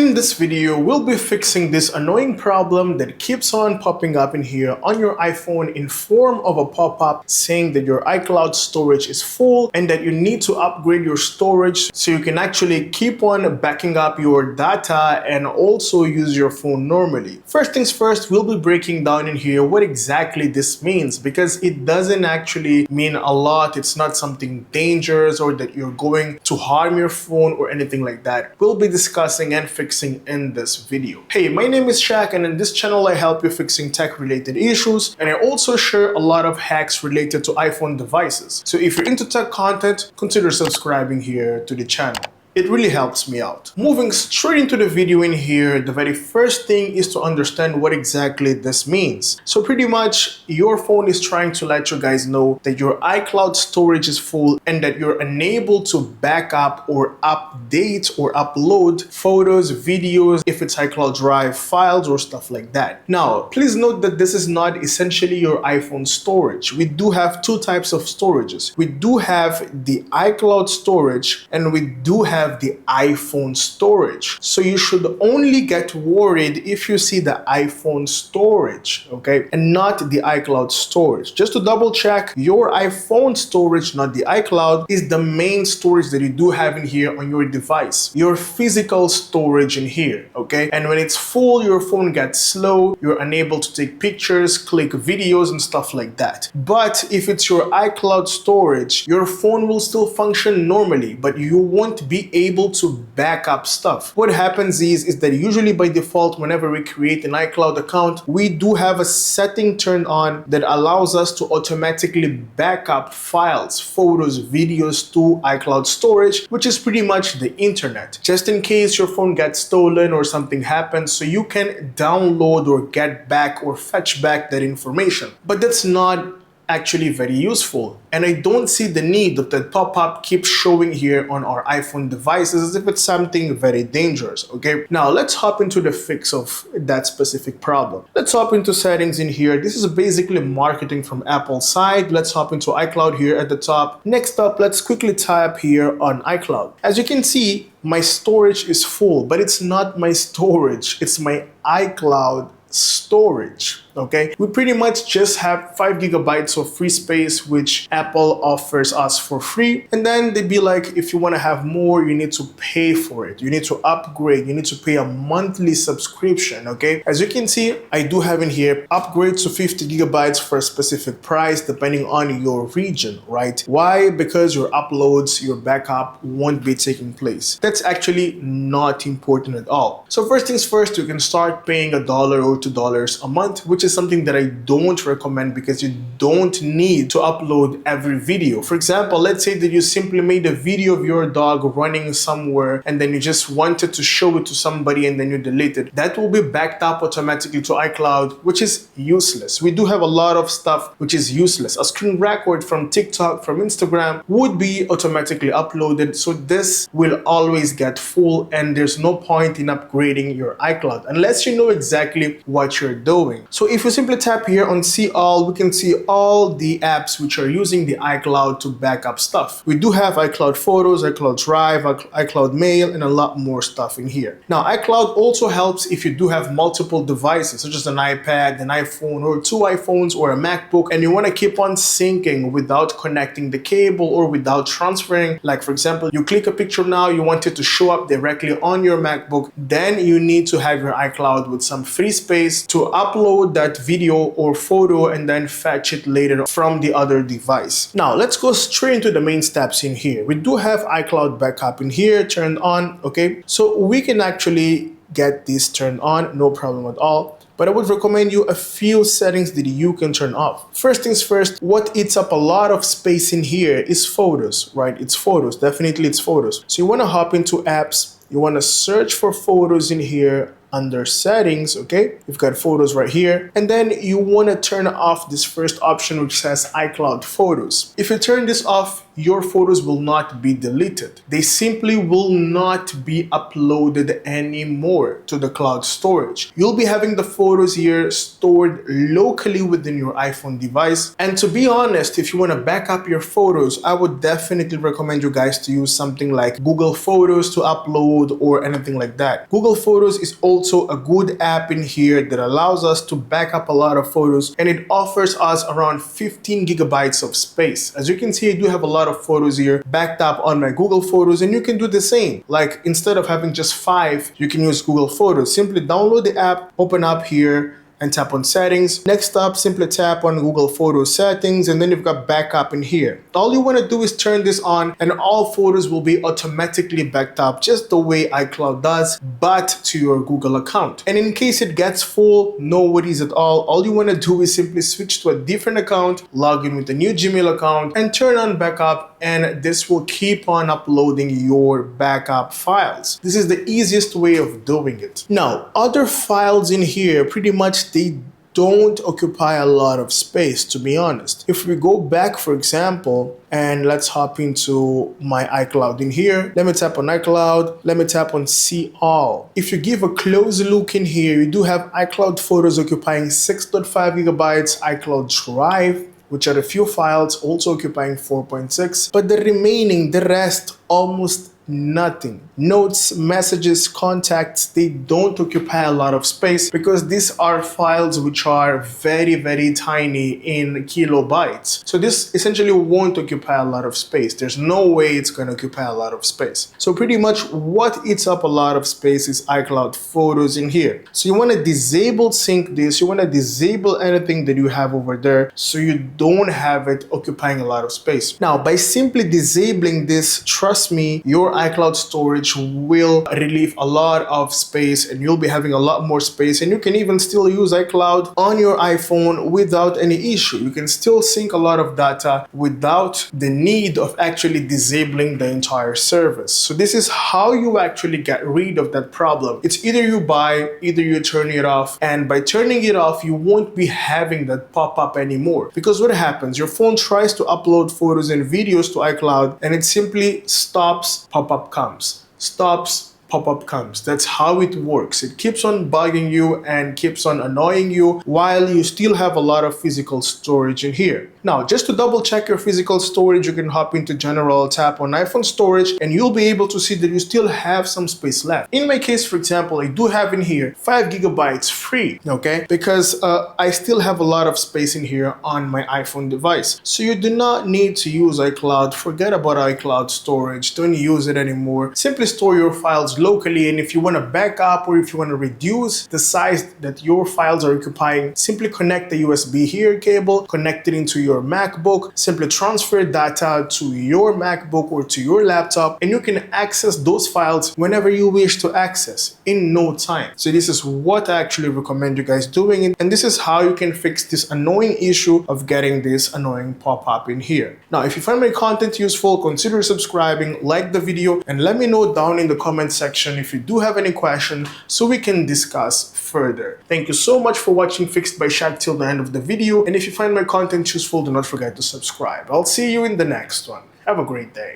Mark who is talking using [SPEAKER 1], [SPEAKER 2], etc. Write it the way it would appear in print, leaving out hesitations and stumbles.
[SPEAKER 1] In this video, we'll be fixing this annoying problem that keeps on popping up in here on your iPhone in form of a pop-up saying that your iCloud storage is full and that you need to upgrade your storage so you can actually keep on backing up your data and also use your phone normally. First things first, we'll be breaking down in here what exactly this means, because it doesn't actually mean a lot. It's not something dangerous or that you're going to harm your phone or anything like that. We'll be discussing and fixing in this video. Hey, my name is Shaq, and in this channel I help you fixing tech related issues, and I also share a lot of hacks related to iPhone devices. So if you're into tech content, consider subscribing here to the channel. It really helps me out. Moving straight into the video in here, the very first thing is to understand what exactly this means. So pretty much your phone is trying to let you guys know that your iCloud storage is full and that you're unable to back up or update or upload photos, videos, if it's iCloud Drive files or stuff like that. Now, please note that this is not essentially your iPhone storage. We do have two types of storages. We do have the iCloud storage and we do have the iPhone storage. So you should only get worried if you see the iPhone storage, okay, and not the iCloud storage. Just to double check, your iPhone storage, not the iCloud, is the main storage that you do have in here on your device, your physical storage in here, okay? And when it's full, your phone gets slow, you're unable to take pictures, click videos and stuff like that. But if it's your iCloud storage, your phone will still function normally, but you won't be able to back up stuff. What happens is that usually by default, whenever we create an iCloud account, we do have a setting turned on that allows us to automatically back up files, photos, videos to iCloud storage, which is pretty much the internet, just in case your phone gets stolen or something happens, so you can download or get back or fetch back that information. But that's not actually very useful, and I don't see the need of that pop-up keep showing here on our iPhone devices as if it's something very dangerous. Okay, now let's hop into the fix of that specific problem. Let's hop into settings in here. This is basically marketing from Apple's side. Let's hop into iCloud here at the top. Next up, let's quickly type here on iCloud. As you can see, my storage is full, but it's not my storage, it's my iCloud storage. Okay, we pretty much just have 5 gigabytes of free space, which Apple offers us for free. And then they'd be like, if you want to have more, you need to pay for it. You need to upgrade. You need to pay a monthly subscription. Okay, as you can see, I do have in here upgrade to 50 gigabytes for a specific price, depending on your region, right? Why? Because your uploads, your backup won't be taking place. That's actually not important at all. So first things first, you can start paying $1 or $2 a month, which is something that I don't recommend because you don't need to upload every video. For example, let's say that you simply made a video of your dog running somewhere and then you just wanted to show it to somebody and then you delete it. That will be backed up automatically to iCloud, which is useless. We do have a lot of stuff which is useless. A screen record from TikTok, from Instagram would be automatically uploaded. So this will always get full and there's no point in upgrading your iCloud unless you know exactly what you're doing. So if we simply tap here on see all, we can see all the apps which are using the iCloud to back up stuff. We do have iCloud Photos, iCloud Drive, iCloud Mail, and a lot more stuff in here. Now, iCloud also helps if you do have multiple devices, such as an iPad, an iPhone, or 2 iPhones, or a MacBook, and you want to keep on syncing without connecting the cable or without transferring. Like, for example, you click a picture now, you want it to show up directly on your MacBook, then you need to have your iCloud with some free space to upload that video or photo and then fetch it later from the other device. Now let's go straight into the main steps in here. We do have iCloud backup in here turned on. Okay, so we can actually get this turned on, no problem at all. But I would recommend you a few settings that you can turn off. First things first, what eats up a lot of space in here is photos, right? It's photos, definitely it's photos. So you want to hop into apps, you want to search for photos in here under settings, okay? You've got photos right here. And then you want to turn off this first option which says iCloud photos. If you turn this off, your photos will not be deleted. They simply will not be uploaded anymore to the cloud storage. You'll be having the photos here stored locally within your iPhone device. And to be honest, if you want to back up your photos, I would definitely recommend you guys to use something like Google Photos to upload or anything like that. Google Photos is also a good app in here that allows us to back up a lot of photos, and it offers us around 15 gigabytes of space. As you can see, I do have a lot of photos here backed up on my Google Photos, and you can do the same. Like, instead of having just 5, you can use Google Photos. Simply download the app, open up here, and tap on settings. Next up, simply tap on Google Photos settings, and then you've got backup in here. All you want to do is turn this on, and all photos will be automatically backed up just the way iCloud does, but to your Google account. And in case it gets full, no worries at all. All you want to do is simply switch to a different account, log in with a new Gmail account, and turn on backup, and this will keep on uploading your backup files. This is the easiest way of doing it. Now, other files in here, pretty much they don't occupy a lot of space, to be honest. If we go back, for example, and let's hop into my iCloud in here. Let me tap on iCloud. Let me tap on See All. If you give a close look in here, you do have iCloud photos occupying 6.5 gigabytes, iCloud Drive, which are a few files, also occupying 4.6, but the rest, almost nothing. Notes, messages, contacts, they don't occupy a lot of space because these are files which are very, very tiny in kilobytes. So this essentially won't occupy a lot of space. There's no way it's going to occupy a lot of space. So pretty much what eats up a lot of space is iCloud Photos in here. So you want to disable sync this. You want to disable anything that you have over there so you don't have it occupying a lot of space. Now, by simply disabling this, trust me, your iCloud storage will relieve a lot of space, and you'll be having a lot more space, and you can even still use iCloud on your iPhone without any issue. You can still sync a lot of data without the need of actually disabling the entire service. So this is how you actually get rid of that problem. It's either you buy, either you turn it off, and by turning it off, you won't be having that pop-up anymore. Because what happens? Your phone tries to upload photos and videos to iCloud, and it simply stops, pop-up comes. Stops, pop-up comes. That's how it works. It keeps on bugging you and keeps on annoying you while you still have a lot of physical storage in here. Now, just to double check your physical storage, you can hop into General, tap on iPhone storage, and you'll be able to see that you still have some space left. In my case, for example, I do have in here 5 gigabytes free, okay? Because I still have a lot of space in here on my iPhone device. So you do not need to use iCloud. Forget about iCloud storage. Don't use it anymore. Simply store your files locally, and if you want to back up or if you want to reduce the size that your files are occupying, simply connect the USB here cable, connect it into your MacBook, simply transfer data to your MacBook or to your laptop, and you can access those files whenever you wish to access in no time. So this is what I actually recommend you guys doing, and this is how you can fix this annoying issue of getting this annoying pop-up in here. Now, if you find my content useful, consider subscribing, like the video, and let me know down in the comment section if you do have any questions so we can discuss further. Thank you so much for watching Fixed by Shaq till the end of the video, and if you find my content useful, do not forget to subscribe. I'll see you in the next one. Have a great day.